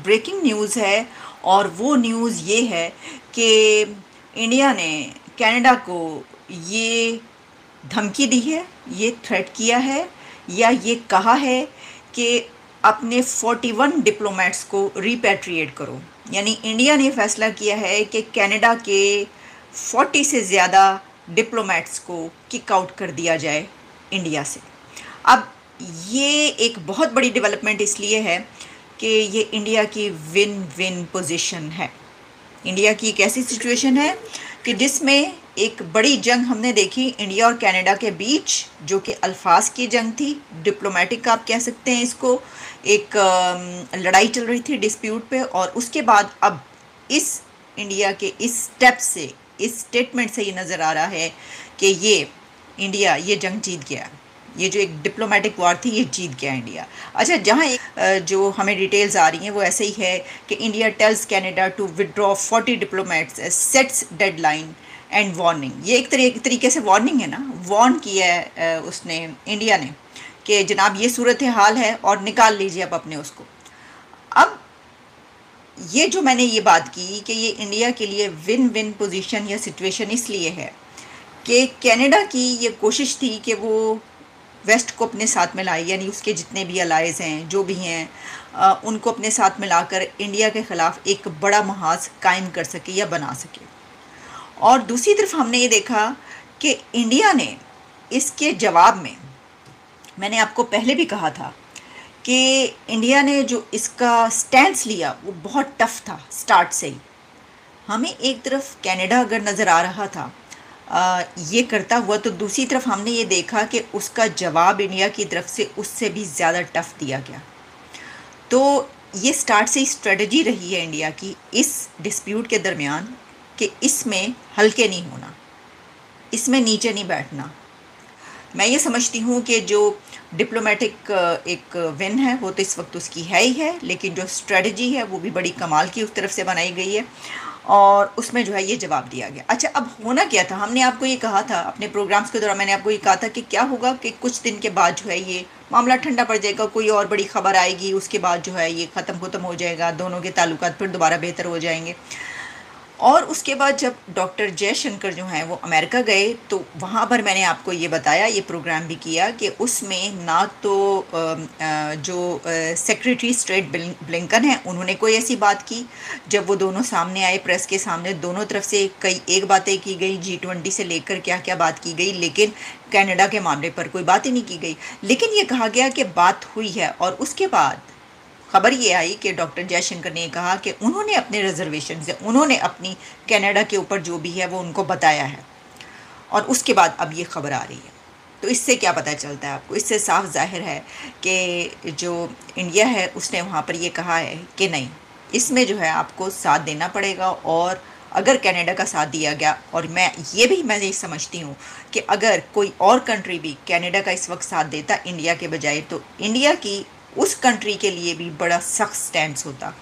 Breaking news है और वो न्यूज़ ये है कि इंडिया ने कनाडा को ये धमकी दी है, ये थ्रेट किया है या ये कहा है कि अपने 41 डिप्लोमेट्स को रिपैट्रिएट करो। यानी इंडिया ने फैसला किया है कि कनाडा के 40 से ज़्यादा डिप्लोमेट्स को किक आउट कर दिया जाए इंडिया से। अब ये एक बहुत बड़ी डेवलपमेंट इसलिए है कि ये इंडिया की विन विन पोजीशन है। इंडिया की एक ऐसी सिचुएशन है कि जिसमें एक बड़ी जंग हमने देखी इंडिया और कनाडा के बीच, जो कि अल्फाज की जंग थी, डिप्लोमेटिक आप कह सकते हैं इसको। एक लड़ाई चल रही थी डिस्प्यूट पे, और उसके बाद अब इस इंडिया के इस स्टेप से, इस स्टेटमेंट से ये नज़र आ रहा है कि ये इंडिया ये जंग जीत गया। ये जो एक डिप्लोमेटिक वॉर थी ये जीत गया इंडिया। अच्छा, जहाँ एक जो हमें डिटेल्स आ रही हैं वो ऐसे ही है कि India tells Canada to withdraw 40 diplomats, sets deadline and warning. ये एक तरीके से वार्निंग है ना, वार्न किया है उसने, इंडिया ने, कि जनाब ये सूरत हाल है और निकाल लीजिए अब अपने उसको। अब ये जो मैंने ये बात की कि ये इंडिया के लिए विन विन पोजीशन या सिचुएशन इसलिए है कि कनाडा की ये कोशिश थी कि वो वेस्ट को अपने साथ मिलाए, यानी उसके जितने भी अलाइज हैं, जो भी हैं, उनको अपने साथ मिलाकर इंडिया के ख़िलाफ़ एक बड़ा महाज कायम कर सके या बना सके। और दूसरी तरफ हमने ये देखा कि इंडिया ने इसके जवाब में, मैंने आपको पहले भी कहा था कि इंडिया ने जो इसका स्टैंस लिया वो बहुत टफ था स्टार्ट से ही। हमें एक तरफ कनाडा अगर नज़र आ रहा था ये करता हुआ, तो दूसरी तरफ हमने ये देखा कि उसका जवाब इंडिया की तरफ से उससे भी ज़्यादा टफ दिया गया। तो ये स्टार्ट से ही स्ट्रेटजी रही है इंडिया की इस डिस्प्यूट के दरमियान कि इसमें हल्के नहीं होना, इसमें नीचे नहीं बैठना। मैं ये समझती हूँ कि जो डिप्लोमेटिक एक विन है वो तो इस वक्त उसकी है ही है, लेकिन जो स्ट्रेटजी है वो भी बड़ी कमाल की उस तरफ से बनाई गई है और उसमें जो है ये जवाब दिया गया। अच्छा, अब होना क्या था, हमने आपको ये कहा था अपने प्रोग्राम्स के दौरान, मैंने आपको ये कहा था कि क्या होगा कि कुछ दिन के बाद जो है ये मामला ठंडा पड़ जाएगा, कोई और बड़ी खबर आएगी, उसके बाद जो है ये ख़त्म हो जाएगा, दोनों के ताल्लुकात फिर दोबारा बेहतर हो जाएंगे। और उसके बाद जब डॉक्टर जयशंकर जो हैं वो अमेरिका गए, तो वहाँ पर मैंने आपको ये बताया, ये प्रोग्राम भी किया कि उसमें ना तो जो सेक्रेटरी स्टेट ब्लिंकन हैं उन्होंने कोई ऐसी बात की, जब वो दोनों सामने आए प्रेस के सामने, दोनों तरफ से कई एक बातें की गई, G20 से लेकर क्या क्या बात की गई, लेकिन कनाडा के मामले पर कोई बात ही नहीं की गई। लेकिन ये कहा गया कि बात हुई है, और उसके बाद खबर ये आई कि डॉक्टर जयशंकर ने कहा कि उन्होंने अपने रिजर्वेशन से, उन्होंने अपनी कनाडा के ऊपर जो भी है वो उनको बताया है, और उसके बाद अब ये खबर आ रही है। तो इससे क्या पता चलता है आपको, इससे साफ जाहिर है कि जो इंडिया है उसने वहाँ पर ये कहा है कि नहीं, इसमें जो है आपको साथ देना पड़ेगा। और अगर कनाडा का साथ दिया गया, और मैं ये समझती हूँ कि अगर कोई और कंट्री भी कनाडा का इस वक्त साथ देता इंडिया के बजाय, तो इंडिया की उस कंट्री के लिए भी बड़ा सख्त स्टैंड होता,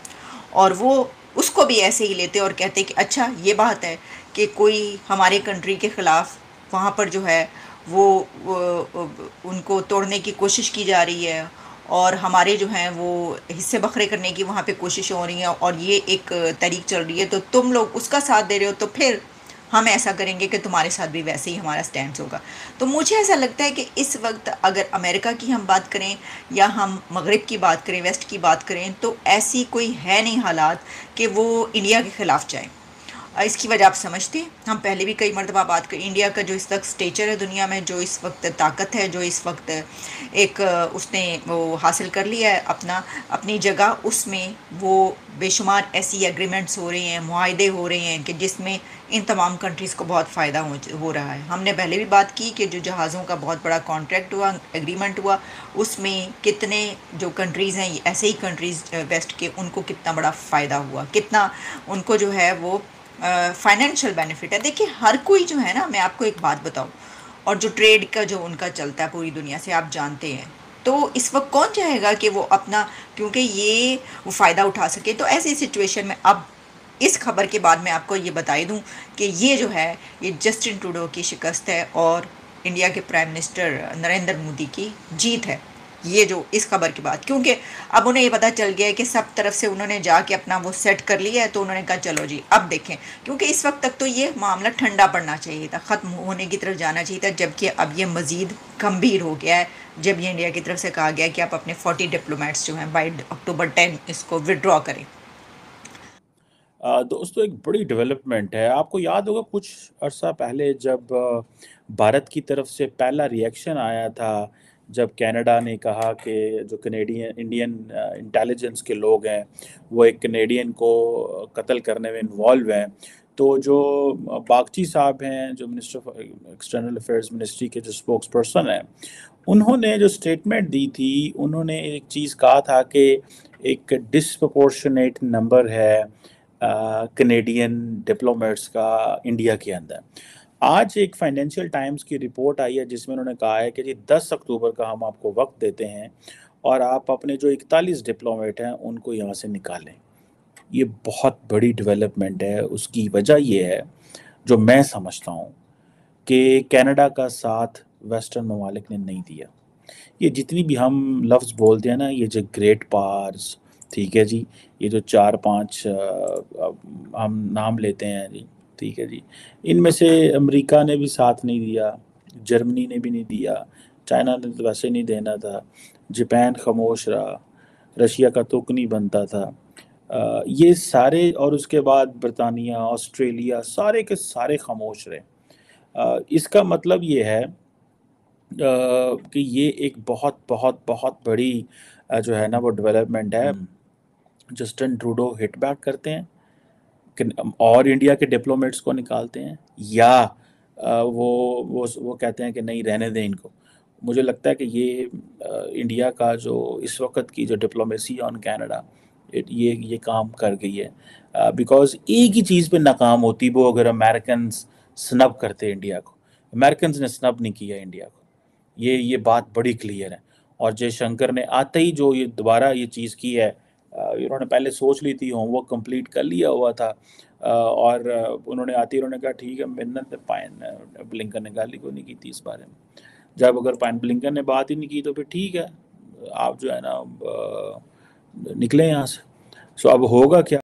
और वो उसको भी ऐसे ही लेते और कहते कि अच्छा ये बात है कि कोई हमारे कंट्री के ख़िलाफ़ वहाँ पर जो है वो उनको तोड़ने की कोशिश की जा रही है, और हमारे जो हैं वो हिस्से बखरे करने की वहाँ पे कोशिश हो रही है, और ये एक तहरीक चल रही है, तो तुम लोग उसका साथ दे रहे हो, तो फिर हम ऐसा करेंगे कि तुम्हारे साथ भी वैसे ही हमारा स्टैंड होगा। तो मुझे ऐसा लगता है कि इस वक्त अगर अमेरिका की हम बात करें या हम मगरिब की बात करें, वेस्ट की बात करें, तो ऐसी कोई है नहीं हालात कि वो इंडिया के ख़िलाफ़ जाए। इसकी वजह आप समझते हैं, हम पहले भी कई मरतबा बात करें, इंडिया का जो इस वक्त स्टेचर है दुनिया में, जो इस वक्त ताकत है, जो इस वक्त एक उसने वो हासिल कर लिया है अपनी जगह, उसमें वो बेशुमार ऐसी एग्रीमेंट्स हो रही हैं, मुआहदे हो रहे हैं कि जिसमें इन तमाम कंट्रीज़ को बहुत फ़ायदा हो रहा है। हमने पहले भी बात की कि जो जहाज़ों का बहुत बड़ा कॉन्ट्रैक्ट हुआ, एग्रीमेंट हुआ, उसमें कितने जो कंट्रीज़ हैं, ऐसे ही कंट्रीज़ वेस्ट के, उनको कितना बड़ा फ़ायदा हुआ, कितना उनको जो है वो फाइनेंशियल बेनिफिट है। देखिए, हर कोई जो है ना, मैं आपको एक बात बताऊं, और जो ट्रेड का जो उनका चलता है पूरी दुनिया से, आप जानते हैं, तो इस वक्त कौन चाहेगा कि वो अपना, क्योंकि ये वो फ़ायदा उठा सके। तो ऐसी सिचुएशन में अब इस खबर के बाद मैं आपको ये बता दूं कि ये जो है ये जस्टिन ट्रूडो की शिकस्त है और इंडिया के प्राइम मिनिस्टर नरेंद्र मोदी की जीत है। ये जो इस खबर के बाद, क्योंकि अब उन्हें ये पता चल गया है कि सब तरफ से उन्होंने जाके अपना वो सेट कर लिया है, तो उन्होंने कहा चलो जी अब देखें, क्योंकि इस वक्त तक तो ये मामला ठंडा पड़ना चाहिए था, ख़त्म होने की तरफ जाना चाहिए था, जबकि अब ये मज़ीद गंभीर हो गया है जब ये इंडिया की तरफ से कहा गया कि आप अपने 40 डिप्लोमेट्स जो हैं बाई अक्टूबर 10 इसको विड्रॉ करें। दोस्तों, एक बड़ी डेवलपमेंट है। आपको याद होगा कुछ अरसा पहले जब भारत की तरफ से पहला रिएक्शन आया था, जब कनाडा ने कहा कि जो कनेडियन इंडियन इंटेलिजेंस के लोग हैं वो एक कनेडियन को कत्ल करने में इन्वॉल्व हैं। तो जो बागची साहब हैं, जो minister of external affairs ministry के जो स्पोक्स पर्सन हैं, उन्होंने जो स्टेटमेंट दी थी, उन्होंने एक चीज़ कहा था कि एक डिसप्रपोर्शनेट नंबर है कनेडियन डिप्लोमेट्स का इंडिया के अंदर। आज एक फाइनेंशियल टाइम्स की रिपोर्ट आई है जिसमें उन्होंने कहा है कि जी 10 अक्टूबर का हम आपको वक्त देते हैं और आप अपने जो 41 डिप्लोमेट हैं उनको यहाँ से निकालें। ये बहुत बड़ी डेवलपमेंट है। उसकी वजह ये है, जो मैं समझता हूँ, कि कनाडा का साथ वेस्टर्न ममालिक ने नहीं दिया। ये जितनी भी हम लफ्ज़ बोलते हैं ना, ये जो ग्रेट पार्स, ठीक है जी, ये जो 4-5 हम नाम लेते हैं जी, ठीक है जी, इनमें से अमेरिका ने भी साथ नहीं दिया, जर्मनी ने भी नहीं दिया, चाइना ने तो वैसे नहीं देना था, जापान खामोश रहा, रशिया का तुक नहीं बनता था। ये सारे, और उसके बाद बरतानिया, ऑस्ट्रेलिया, सारे के सारे खामोश रहे। इसका मतलब ये है कि ये एक बहुत बहुत बहुत बड़ी जो है ना वो डेवलपमेंट है। जस्टिन ट्रूडो हिट बैक करते हैं और इंडिया के डिप्लोमेट्स को निकालते हैं, या वो कहते हैं कि नहीं रहने दें इनको। मुझे लगता है कि इंडिया का जो इस वक्त की जो डिप्लोमेसी ऑन कनाडा, ये काम कर गई है। बिकॉज एक ही चीज़ पे नाकाम होती, वो अगर अमेरिकन स्नब करते इंडिया को। अमेरिकन ने स्नब नहीं किया इंडिया को, ये बात बड़ी क्लियर है। और जयशंकर ने आते ही जो ये दोबारा ये चीज़ की है, इन्होंने पहले सोच ली थी, होमवर्क कंप्लीट कर लिया हुआ था, और उन्होंने आते ही उन्होंने कहा ठीक है, मिन्नत पाइन ब्लिंकन ने गाली को नहीं की थी इस बारे में। जब अगर पाइन ब्लिंकन ने बात ही नहीं की तो फिर ठीक है, आप जो है ना निकले यहाँ से। सो अब होगा क्या?